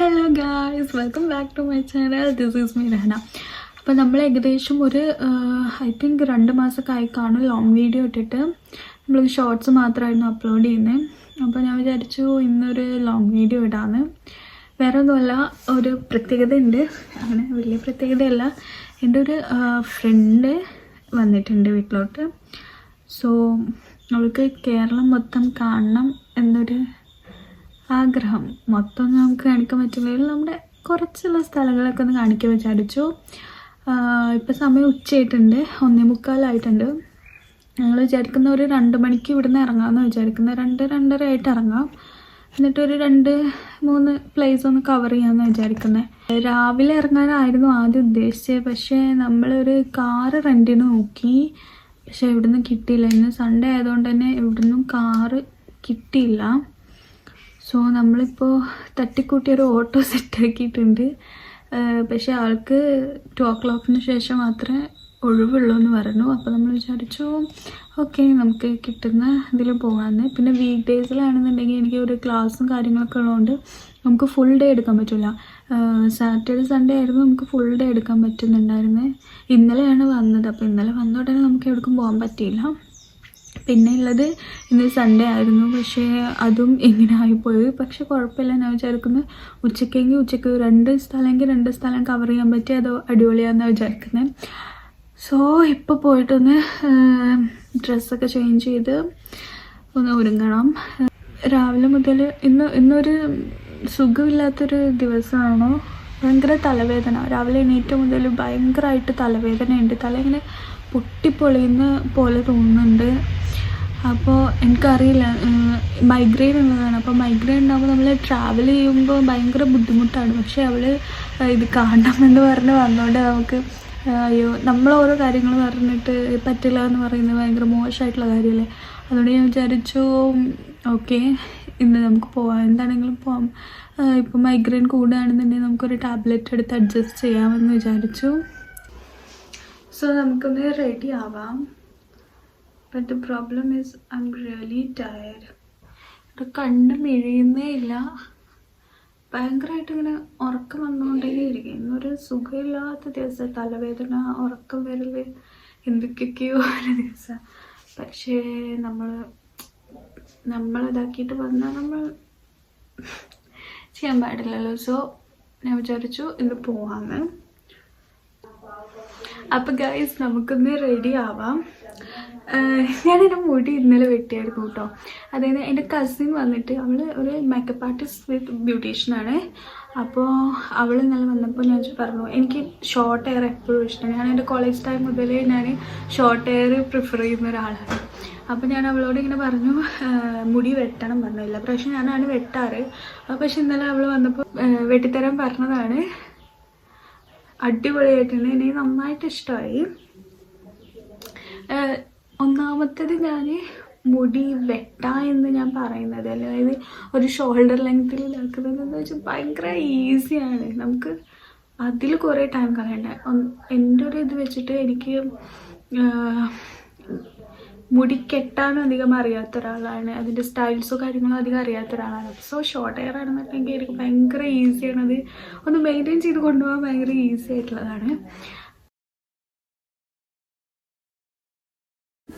Hello guys, welcome back to my channel. This is me Rahana. അപ്പോൾ നമ്മൾ ഏകദേശം ഒരു ഐ തിങ്ക് 2 മാസമൊക്കെ ആയി കാണും ലോങ് വീഡിയോ ഇട്ടിട്ട്. നമ്മൾ ഷോർട്സ് മാത്രമായിരുന്നു അപ്ലോഡ് ചെയ്യുന്നത്. അപ്പോൾ ഞാൻ വിചാരിച്ചു ഇന്നൊരു ലോങ് വീഡിയോ ഇടാന്ന്. വേറെ ഒന്നുമല്ല, ഒരു പ്രത്യേകത ഉണ്ട്. അങ്ങനെ വലിയ പ്രത്യേകതയല്ല, എൻ്റെ ഒരു ഫ്രണ്ട് വന്നിട്ടുണ്ട് വീട്ടിലോട്ട്. സോ അവൾക്ക് കേരളം മൊത്തം കാണണം എന്നൊരു ആഗ്രഹം. മൊത്തം നമുക്ക് കാണിക്കാൻ പറ്റില്ലെങ്കിലും നമ്മുടെ കുറച്ചുള്ള സ്ഥലങ്ങളൊക്കെ ഒന്ന് കാണിക്കാൻ വിചാരിച്ചു. ഇപ്പോൾ സമയം ഉച്ചയായിട്ടുണ്ട്, 1:45 ഞങ്ങൾ വിചാരിക്കുന്ന ഒരു 2 മണിക്ക് ഇവിടുന്ന് ഇറങ്ങാമെന്ന് വിചാരിക്കുന്നത്. 2-2:30 ആയിട്ട് ഇറങ്ങാം. എന്നിട്ടൊരു 2-3 പ്ലേസ് ഒന്ന് കവർ ചെയ്യാമെന്ന് വിചാരിക്കുന്നത്. രാവിലെ ഇറങ്ങാനായിരുന്നു ആദ്യം ഉദ്ദേശിച്ചത്, പക്ഷേ നമ്മളൊരു കാറ് റെൻറ്റിന് നോക്കി. പക്ഷേ ഇവിടുന്ന് കിട്ടിയില്ല. ഇന്ന് സൺഡേ ആയതുകൊണ്ട് തന്നെ ഇവിടുന്നും കാറ് കിട്ടിയില്ല. സോ നമ്മളിപ്പോൾ തട്ടിക്കൂട്ടിയൊരു ഓട്ടോ സെറ്റാക്കിയിട്ടുണ്ട്. പക്ഷേ ആൾക്ക് 2 o'clock ശേഷം മാത്രമേ ഒഴിവുള്ളൂ എന്ന് പറഞ്ഞു. അപ്പോൾ നമ്മൾ വിചാരിച്ചു ഓക്കെ, നമുക്ക് കിട്ടുന്ന ഇതിൽ പോകാമെന്ന്. പിന്നെ വീക്ക് ഡേയ്സിലാണെന്നുണ്ടെങ്കിൽ എനിക്ക് ഒരു ക്ലാസ്സും കാര്യങ്ങളൊക്കെ ഉള്ളതുകൊണ്ട് നമുക്ക് ഫുൾ ഡേ എടുക്കാൻ പറ്റില്ല. സാറ്റർഡേ സൺഡേ ആയിരുന്നു നമുക്ക് ഫുൾ ഡേ എടുക്കാൻ പറ്റുന്നുണ്ടായിരുന്നത്. ഇന്നലെയാണ് വന്നത്. അപ്പോൾ ഇന്നലെ വന്ന ഉടനെ നമുക്ക് എവിടേക്കും പോകാൻ പറ്റിയില്ല. പിന്നെ ഉള്ളത് ഇന്ന് സൺഡേ ആയിരുന്നു, പക്ഷേ അതും ഇങ്ങനെ ആയിപ്പോയി. പക്ഷെ കുഴപ്പമില്ല, ഞാൻ വിചാരിക്കുന്നത് ഉച്ചയ്ക്കെങ്കിൽ ഉച്ചയ്ക്ക് 2 സ്ഥലമെങ്കിൽ 2 സ്ഥലം കവർ ചെയ്യാൻ പറ്റി, അത് അടിപൊളിയാണെന്നാണ് വിചാരിക്കുന്നത്. സോ ഇപ്പോൾ പോയിട്ടൊന്ന് ഡ്രസ്സൊക്കെ ചേഞ്ച് ചെയ്ത് ഒന്ന് ഒരുങ്ങണം. രാവിലെ മുതൽ ഇന്നൊരു സുഖമില്ലാത്തൊരു ദിവസമാണോ, ഭയങ്കര തലവേദന. രാവിലെ എണീറ്റ മുതൽ ഭയങ്കരമായിട്ട് തലവേദനയുണ്ട്. തല ഇങ്ങനെ പൊട്ടിപ്പൊളിയുന്ന പോലെ തോന്നുന്നുണ്ട്. അപ്പോൾ എനിക്കറിയില്ല, മൈഗ്രെയിൻ ഉള്ളതാണ്. അപ്പോൾ മൈഗ്രെയിൻ ഉണ്ടാകുമ്പോൾ നമ്മൾ ട്രാവൽ ചെയ്യുമ്പോൾ ഭയങ്കര ബുദ്ധിമുട്ടാണ്. പക്ഷേ അവൾ ഇത് കാണണമെന്ന് പറഞ്ഞ് വന്നുകൊണ്ട് നമുക്ക് അയ്യോ, നമ്മൾ ഓരോ കാര്യങ്ങൾ പറഞ്ഞിട്ട് പറ്റില്ല എന്ന് പറയുന്നത് ഭയങ്കര മോശമായിട്ടുള്ള കാര്യമല്ലേ. അതുകൊണ്ട് ഞാൻ വിചാരിച്ചു ഓക്കെ, ഇന്ന് നമുക്ക് പോവാം, എന്താണെങ്കിലും പോവാം. ഇപ്പോൾ മൈഗ്രെയിൻ കൂടുകയാണെന്നുണ്ടെങ്കിൽ നമുക്കൊരു ടാബ്ലറ്റ് എടുത്ത് അഡ്ജസ്റ്റ് ചെയ്യാമെന്ന് വിചാരിച്ചു. സോ നമുക്കൊന്ന് റെഡി ആവാം. But the problem is I am really tired. കണ്ണ് മിഴിയുന്നേ ഇല്ല, ഭയങ്കരമായിട്ട് ഇങ്ങനെ ഉറക്കം വന്നുകൊണ്ടേ ഇരിക്കും. ഇന്നൊരു സുഖമില്ലാത്ത ദിവസം, തലവേദന, ഉറക്കം വരൽ, എന്തൊക്കെയൊക്കെയോ ഒരു ദിവസം. പക്ഷേ നമ്മളിതാക്കിയിട്ട് വന്നാൽ നമ്മൾ ചെയ്യാൻ പാടില്ലല്ലോ. സോ ഞാൻ വിചാരിച്ചു ഇന്ന് പോവാന്ന്. അപ്പോൾ ഗൈസ്, നമുക്കൊന്ന് റെഡി ആവാം. ഞാനെൻ്റെ മുടി ഇന്നലെ വെട്ടിയായിരുന്നു കേട്ടോ. അതായത് എൻ്റെ കസിൻ വന്നിട്ട്, അവൾ ഒരു മേക്കപ്പ് ആർട്ടിസ്റ്റ് വിത്ത് ബ്യൂട്ടീഷ്യനാണ്. അപ്പോൾ അവൾ ഇന്നലെ വന്നപ്പോൾ ഞാൻ പറഞ്ഞു എനിക്ക് ഷോർട്ട് ഹെയർ എപ്പോഴും ഇഷ്ടം. ഞാൻ എൻ്റെ കോളേജ് ടൈം മുതലേ ഞാൻ ഷോർട്ട് ഹെയർ പ്രിഫർ ചെയ്യുന്ന ഒരാളാണ്. അപ്പോൾ ഞാൻ അവളോട് ഇങ്ങനെ പറഞ്ഞു മുടി വെട്ടണം പറഞ്ഞില്ല, പക്ഷേ ഞാനാണ് വെട്ടാറ്. പക്ഷെ ഇന്നലെ അവൾ വന്നപ്പോൾ വെട്ടിത്തരാൻ പറഞ്ഞതാണ്. അടിപൊളിയായിട്ടുണ്ട്, എനിക്ക് നന്നായിട്ട് ഇഷ്ടമായി. ഒന്നാമത്തേത്, ഞാൻ മുടി വെട്ടാ എന്ന് ഞാൻ പറയുന്നത്, അതായത് ഒരു ഷോൾഡർ ലെങ്ത്തിൽ ഇതാക്കുന്നത് എന്ന് വെച്ചാൽ ഭയങ്കര ഈസിയാണ്. നമുക്ക് അതിൽ കുറേ ടൈം കളയണ്ട. എൻ്റെ ഒരു ഇത് വെച്ചിട്ട് എനിക്ക് മുടി കെട്ടാനും അധികം അറിയാത്ത ഒരാളാണ്, അതിൻ്റെ സ്റ്റൈൽസോ കാര്യങ്ങളോ അധികം അറിയാത്ത ഒരാളാണ്. സോ ഷോർട്ട് ഹെയർ ആണെന്നുണ്ടെങ്കിൽ എനിക്ക് ഭയങ്കര ഈസിയാണ്. അത് ഒന്ന് മെയിൻറ്റെയിൻ ചെയ്ത് കൊണ്ടുപോകാൻ ഭയങ്കര ഈസി ആയിട്ടുള്ളതാണ്.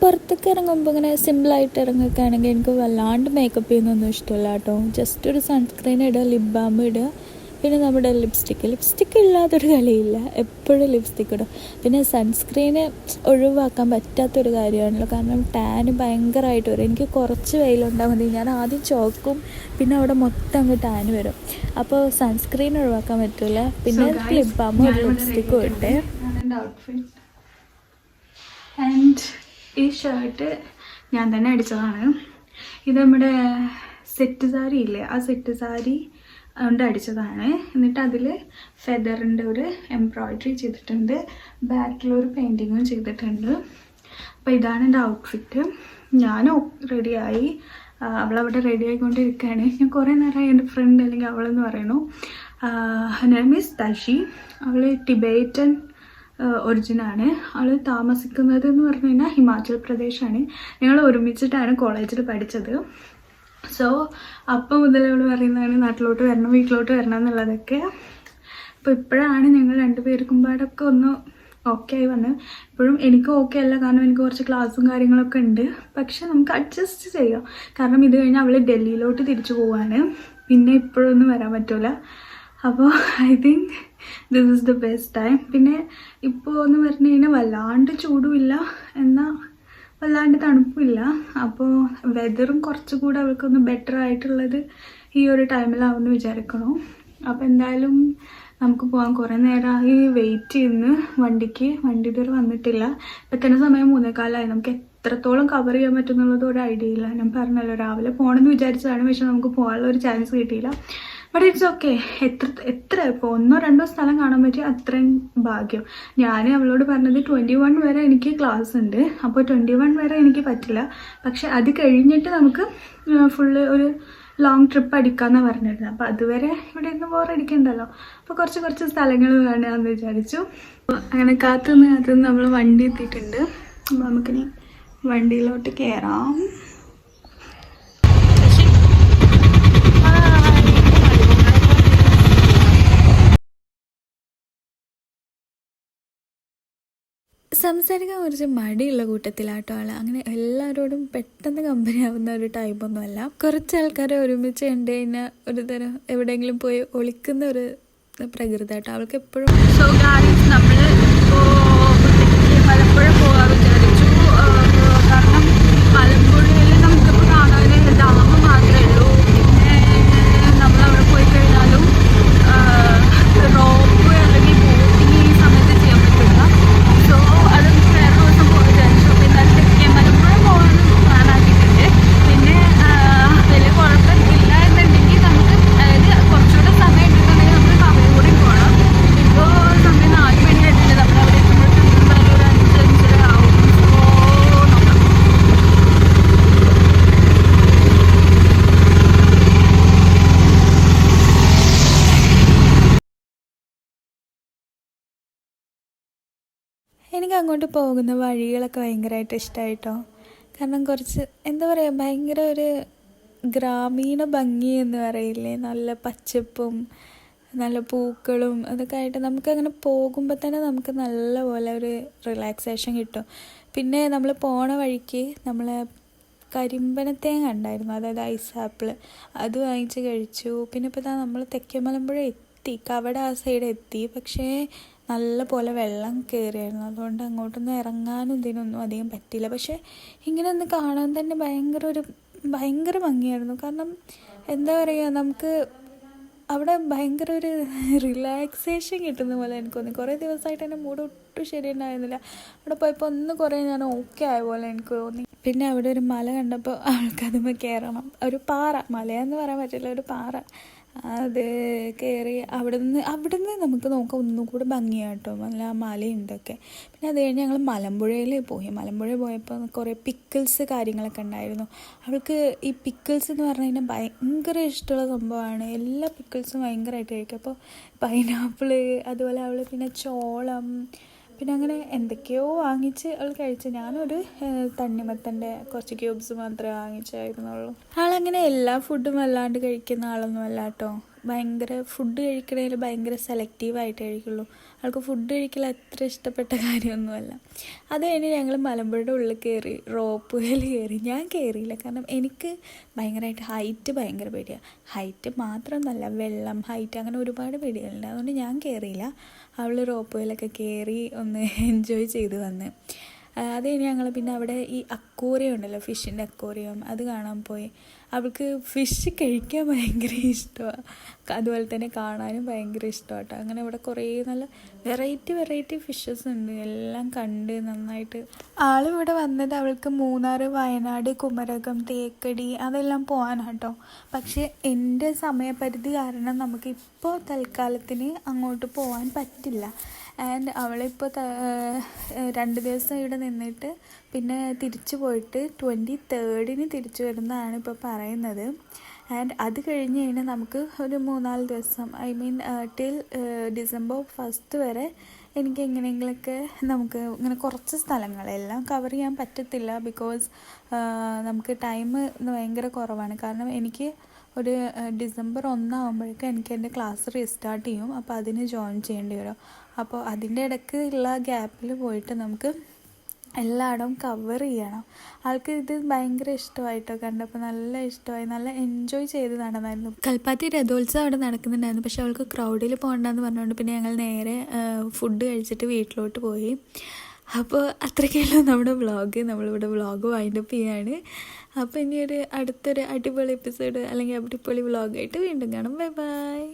പുറത്തൊക്കെ ഇറങ്ങുമ്പോൾ ഇങ്ങനെ സിമ്പിളായിട്ട് ഇറങ്ങുകയൊക്കെ ആണെങ്കിൽ എനിക്ക് വല്ലാണ്ട് മേക്കപ്പ് ചെയ്യുന്നൊന്നും ഇഷ്ടമല്ല കേട്ടോ. ജസ്റ്റ് ഒരു സൺസ്ക്രീൻ ഇടുക, ലിപ് ബാം ഇടുക, പിന്നെ നമ്മുടെ ലിപ്സ്റ്റിക്ക് ഇല്ലാത്തൊരു കളിയില്ല, എപ്പോഴും ലിപ്സ്റ്റിക്ക് ഇടും. പിന്നെ സൺസ്ക്രീന് ഒഴിവാക്കാൻ പറ്റാത്തൊരു കാര്യമാണല്ലോ, കാരണം ടാന് ഭയങ്കരമായിട്ട് വരും. എനിക്ക് കുറച്ച് വെയിലുണ്ടാൽ മതി, ഞാൻ ആദ്യം ചോക്കും, പിന്നെ അവിടെ മൊത്തം അങ്ങ് ടാന് വരും. അപ്പോൾ സൺസ്ക്രീൻ ഒഴിവാക്കാൻ പറ്റില്ല. പിന്നെ ലിപ് ബാമും ഒരു ലിപ്സ്റ്റിക്കും ഇട്ട്. ആൻഡ് ഈ ഷർട്ട് ഞാൻ തന്നെ അടിച്ചതാണ്. ഇത് നമ്മുടെ സെറ്റ് സാരി ഇല്ലേ, ആ സെറ്റ് സാരി കൊണ്ട് അടിച്ചതാണ്. എന്നിട്ട് അതിൽ ഫെദറിൻ്റെ ഒരു എംബ്രോയ്ഡറി ചെയ്തിട്ടുണ്ട്, ബാക്കിലൊരു പെയിൻറ്റിങ്ങും ചെയ്തിട്ടുണ്ട്. അപ്പോൾ ഇതാണ് എൻ്റെ ഔട്ട്ഫിറ്റ്. ഞാൻ റെഡിയായി, അവളവിടെ റെഡി ആയിക്കൊണ്ടിരിക്കുകയാണ്. ഞാൻ കുറേ നേരമായി എൻ്റെ ഫ്രണ്ട്, അല്ലെങ്കിൽ അവളെന്ന് പറയുന്നു, നെയിം ഈസ് തഷി. അവൾ ടിബേറ്റൻ ഒറിജിനാണ്. അവൾ താമസിക്കുന്നത് എന്ന് പറഞ്ഞു കഴിഞ്ഞാൽ ഹിമാചൽ പ്രദേശാണ്. ഞങ്ങൾ ഒരുമിച്ചിട്ടാണ് കോളേജിൽ പഠിച്ചത്. സോ അപ്പം മുതൽ അവൾ പറയുന്നതാണ് നാട്ടിലോട്ട് വരണം, വീട്ടിലോട്ട് വരണം എന്നുള്ളതൊക്കെ. അപ്പോൾ ഇപ്പോഴാണ് ഞങ്ങൾ രണ്ടുപേർക്കും പാടൊക്കെ ഒന്ന് ഓക്കെ ആയി വന്നത്. ഇപ്പോഴും എനിക്ക് ഓക്കെ അല്ല, കാരണം എനിക്ക് കുറച്ച് ക്ലാസ്സും കാര്യങ്ങളൊക്കെ ഉണ്ട്. പക്ഷെ നമുക്ക് അഡ്ജസ്റ്റ് ചെയ്യാം, കാരണം ഇത് കഴിഞ്ഞാൽ അവൾ ഡൽഹിയിലോട്ട് തിരിച്ചു പോവാണ്. പിന്നെ ഇപ്പോഴൊന്നും വരാൻ പറ്റില്ല. അപ്പോൾ I think this is the best time. പിന്നെ ഇപ്പോൾ എന്ന് പറഞ്ഞു കഴിഞ്ഞാൽ വല്ലാണ്ട് ചൂടുമില്ല, എന്നാൽ വല്ലാണ്ട് തണുപ്പില്ല. അപ്പോൾ വെതറും കുറച്ചുകൂടെ അവൾക്കൊന്ന് ബെറ്റർ ആയിട്ടുള്ളത് ഈ ഒരു ടൈമിലാവുമെന്ന് വിചാരിക്കണോ. അപ്പോൾ എന്തായാലും നമുക്ക് പോകാൻ. കുറേ നേരമായി വെയിറ്റ് ചെയ്യുന്നു വണ്ടി ഇതുവരെ വന്നിട്ടില്ല. ഇപ്പം തന്നെ സമയം 3:15. നമുക്ക് എത്രത്തോളം കവർ ചെയ്യാൻ പറ്റുന്നുള്ളത് ഒരു ഐഡിയ ഇല്ല. ഞാൻ പറഞ്ഞല്ലോ രാവിലെ പോകണമെന്ന് വിചാരിച്ചതാണ്, പക്ഷെ നമുക്ക് പോകാനുള്ള ഒരു ചാൻസ് കിട്ടിയില്ല. But it's okay. എത്ര ഇപ്പോൾ 1-2 സ്ഥലം കാണാൻ പറ്റിയ അത്രയും ഭാഗ്യം. ഞാൻ അവളോട് പറഞ്ഞത് 21 വരെ എനിക്ക് ക്ലാസ് ഉണ്ട്, അപ്പോൾ 21 വരെ എനിക്ക് പറ്റില്ല. പക്ഷെ അത് കഴിഞ്ഞിട്ട് നമുക്ക് ഫുള്ള് ഒരു ലോങ് ട്രിപ്പ് അടിക്കാമെന്നാണ് പറഞ്ഞിരുന്നത്. അപ്പോൾ അതുവരെ ഇവിടെ ഇരുന്ന് ബോറടിക്കണ്ടല്ലോ. അപ്പോൾ കുറച്ച് സ്ഥലങ്ങൾ കാണുകയെന്ന് വിചാരിച്ചു. അങ്ങനെ കാത്തുനിന്ന് നമ്മൾ വണ്ടി എത്തിയിട്ടുണ്ട്. അപ്പോൾ നമുക്കിനി വണ്ടിയിലോട്ട് കയറാം. സംസാരിക്കാൻ കുറച്ച് മടിയുള്ള കൂട്ടത്തിലാട്ടോ ആൾ. അങ്ങനെ എല്ലാവരോടും പെട്ടെന്ന് കമ്പനി ആവുന്ന ഒരു ടൈപ്പൊന്നുമല്ല. കുറച്ച് ആൾക്കാരെ ഒരുമിച്ച് കണ്ടു കഴിഞ്ഞാൽ ഒരു തരം എവിടെയെങ്കിലും പോയി ഒളിക്കുന്ന ഒരു പ്രകൃതി ആട്ടോ അവൾക്ക് എപ്പോഴും. സോ ഗായ്സ്, നമ്മൾ ഇപ്പോൾ മലമ്പുഴ പോകാൻ വിചാരിച്ചു. കാരണം മലമ്പുഴയിൽ നമുക്കിപ്പോൾ കാണാൻ ഡാം മാത്രമേ ഉള്ളൂ. പിന്നെ നമ്മളവിടെ പോയി കഴിഞ്ഞാലും റോപ്പ് അല്ലെങ്കിൽ ബോട്ടിങ് ഈ സമയത്ത് ചെയ്യാൻ പറ്റില്ല. സോ അത് വേറെ ദിവസം പോയി വിചാരിച്ചു. പിന്നെ മലമ്പുഴ പോകാൻ പ്ലാൻ ആക്കിയിട്ടുണ്ട്. പിന്നെ വലിയ കുഴപ്പമില്ല എന്നുണ്ടെങ്കിൽ നമുക്ക്, അതായത് കുറച്ചുകൂടെ സമയം എടുക്കുന്നുണ്ടെങ്കിൽ നമുക്ക് കവയും കൂടി പോകണം. ഇപ്പോൾ സമയം 4 മണി ആയിട്ടുണ്ട്. നമ്മളവിടെ എത്തുമ്പോഴത്തേക്കും ഒരു 5-5:30 ആവും. അപ്പോൾ നോക്കാം. എനിക്ക് അങ്ങോട്ട് പോകുന്ന വഴികളൊക്കെ ഭയങ്കരമായിട്ട് ഇഷ്ടമായിട്ടോ. കാരണം കുറച്ച് എന്താ പറയുക, ഭയങ്കര ഒരു ഗ്രാമീണ ഭംഗി എന്ന് പറയില്ലേ, നല്ല പച്ചപ്പും നല്ല പൂക്കളും അതൊക്കെ ആയിട്ട് നമുക്കങ്ങനെ പോകുമ്പോൾ തന്നെ നമുക്ക് നല്ല പോലെ ഒരു റിലാക്സേഷൻ കിട്ടും. പിന്നെ നമ്മൾ പോണ വഴിക്ക് നമ്മൾ കരിമ്പനത്തേങ്ങ കണ്ടായിരുന്നു, അതായത് ഐസ് ആപ്പിൾ. അത് വാങ്ങിച്ച് കഴിച്ചു. പിന്നെ ഇപ്പോൾ നമ്മൾ തെക്കേമലമ്പുഴ എത്തി, കവട ആ സൈഡ് എത്തി. പക്ഷേ നല്ല പോലെ വെള്ളം കയറിയായിരുന്നു, അതുകൊണ്ട് അങ്ങോട്ടൊന്നും ഇറങ്ങാനും ഇതിനൊന്നും അധികം പറ്റിയില്ല. പക്ഷേ ഇങ്ങനെ ഒന്ന് കാണാൻ തന്നെ ഭയങ്കര ഭംഗിയായിരുന്നു. കാരണം എന്താ പറയുക, നമുക്ക് അവിടെ ഭയങ്കര ഒരു റിലാക്സേഷൻ കിട്ടുന്ന പോലെ എനിക്ക് തോന്നി. കുറേ ദിവസമായിട്ട് എൻ്റെ മൂഡ് ഒട്ടും ശരിയുണ്ടായിരുന്നില്ല. അവിടെ പോയപ്പോൾ ഒന്ന് കുറേ ഞാൻ ഓക്കെ ആയ പോലെ എനിക്ക് തോന്നി. പിന്നെ അവിടെ ഒരു മല കണ്ടപ്പോൾ അവൾക്കതുമ്പോൾ കയറണം. ഒരു പാറ, മലയെന്ന് പറയാൻ പറ്റില്ല, ഒരു പാറ. അത് കയറി അവിടുന്ന് നമുക്ക് നോക്കാം ഒന്നും കൂടെ ഭംഗിയാട്ടോ, നല്ല മലയും ഇതൊക്കെ. പിന്നെ അത് കഴിഞ്ഞ് ഞങ്ങൾ മലമ്പുഴയിൽ പോയപ്പോൾ കുറേ പിക്കിൾസ് കാര്യങ്ങളൊക്കെ ഉണ്ടായിരുന്നു. അവൾക്ക് ഈ പിക്കിൾസ് എന്ന് പറഞ്ഞു കഴിഞ്ഞാൽ ഭയങ്കര ഇഷ്ടമുള്ള സംഭവമാണ്. എല്ലാ പിക്കിൾസും ഭയങ്കരമായിട്ട് കഴിക്കും. അപ്പോൾ പൈനാപ്പിൾ, അതുപോലെ അവൾ പിന്നെ ചോളം, പിന്നെ അങ്ങനെ എന്തൊക്കെയോ വാങ്ങിച്ച് അവൾ കഴിച്ചു. ഞാനൊരു തണ്ണിമത്തൻ്റെ കുറച്ച് ക്യൂബ്സ് മാത്രമേ വാങ്ങിച്ചായിരുന്നുള്ളൂ. ആളങ്ങനെ എല്ലാ ഫുഡും വല്ലാണ്ട് കഴിക്കുന്ന ആളൊന്നും അല്ല കേട്ടോ. ഭയങ്കര ഫുഡ് കഴിക്കണതിൽ ഭയങ്കര സെലക്റ്റീവായിട്ട് കഴിക്കുള്ളൂ. ആൾക്ക് ഫുഡ് കഴിക്കൽ അത്ര ഇഷ്ടപ്പെട്ട കാര്യമൊന്നുമല്ല. അത് കഴിഞ്ഞ് ഞങ്ങൾ മലമ്പുഴയുടെ ഉള്ളിൽ കയറി, റോപ്പ് വേയിൽ കയറി. ഞാൻ കയറിയില്ല, കാരണം എനിക്ക് ഭയങ്കരമായിട്ട് ഹൈറ്റ് ഭയങ്കര പേടിയാണ്. ഹൈറ്റ് മാത്രമൊന്നുമല്ല, വെള്ളം, ഹൈറ്റ്, അങ്ങനെ ഒരുപാട് പേടികളുണ്ട്. അതുകൊണ്ട് ഞാൻ കയറിയില്ല. അവൾ റോപ്പ് വേയിലൊക്കെ കയറി ഒന്ന് എൻജോയ് ചെയ്ത് വന്ന്. അത് കഴിഞ്ഞ് ഞങ്ങൾ പിന്നെ അവിടെ ഈ അക്വേറിയം ഉണ്ടല്ലോ, ഫിഷിൻ്റെ അക്വേറിയം, അത് കാണാൻ പോയി. അവൾക്ക് ഫിഷ് കഴിക്കാൻ ഭയങ്കര ഇഷ്ടമാണ്, അതുപോലെ തന്നെ കാണാനും ഭയങ്കര ഇഷ്ടമാട്ടോ. അങ്ങനെ ഇവിടെ കുറേ നല്ല വെറൈറ്റി ഫിഷസ് ഉണ്ട്. എല്ലാം കണ്ട് നന്നായിട്ട്. ആളിവിടെ വന്നത് അവൾക്ക് മൂന്നാർ, വയനാട്, കുമരകം, തേക്കടി അതെല്ലാം പോകാനാട്ടോ. പക്ഷേ എൻ്റെ സമയപരിധി കാരണം നമുക്കിപ്പോൾ തൽക്കാലത്തിന് അങ്ങോട്ട് പോകാൻ പറ്റില്ല. ആൻഡ് അവളിപ്പോൾ 2 ദിവസം ഇവിടെ നിന്നിട്ട് പിന്നെ തിരിച്ചു പോയിട്ട് 23rd തിരിച്ചു വരുന്നതാണ് ഇപ്പോൾ പറയുന്നത്. ആൻഡ് അത് കഴിഞ്ഞ് കഴിഞ്ഞാൽ നമുക്ക് ഒരു 3-4 ദിവസം ടിൽ ഡിസംബർ 1 വരെ എനിക്ക് എങ്ങനെയെങ്കിലുമൊക്കെ നമുക്ക് ഇങ്ങനെ കുറച്ച് സ്ഥലങ്ങളെല്ലാം കവർ ചെയ്യാൻ പറ്റത്തില്ല. ബിക്കോസ് നമുക്ക് ടൈം ഭയങ്കര കുറവാണ്. കാരണം എനിക്ക് ഒരു ഡിസംബർ 1 ആകുമ്പോഴേക്കും എനിക്ക് എൻ്റെ ക്ലാസ് റീസ്റ്റാർട്ട് ചെയ്യും. അപ്പോൾ അതിന് ജോയിൻ ചെയ്യേണ്ടി വരും. അപ്പോൾ അതിൻ്റെ ഇടയ്ക്ക് ഉള്ള ഗ്യാപ്പിൽ പോയിട്ട് നമുക്ക് എല്ലായിടവും കവർ ചെയ്യണം. ആൾക്ക് ഇത് ഭയങ്കര ഇഷ്ടമായിട്ടോ, കണ്ടപ്പോൾ നല്ല ഇഷ്ടമായി, നല്ല എൻജോയ് ചെയ്ത് നടന്നായിരുന്നു. കൽപ്പാത്തി രഥോത്സവം അവിടെ നടക്കുന്നുണ്ടായിരുന്നു. പക്ഷെ അവൾക്ക് ക്രൗഡിൽ പോകണ്ടെന്ന് പറഞ്ഞുകൊണ്ട് പിന്നെ ഞങ്ങൾ നേരെ ഫുഡ് കഴിച്ചിട്ട് വീട്ടിലോട്ട് പോയി. അപ്പോൾ അത്രയ്ക്കുള്ള നമ്മുടെ വ്ളോഗ്, നമ്മളിവിടെ വ്ളോഗ് വൈൻഡപ്പ് ചെയ്യാണ്. അപ്പോൾ ഇനി അടുത്തൊരു അടിപൊളി എപ്പിസോഡ് അല്ലെങ്കിൽ അടിപൊളി വ്ളോഗായിട്ട് വീണ്ടും കാണാം. Bye bye.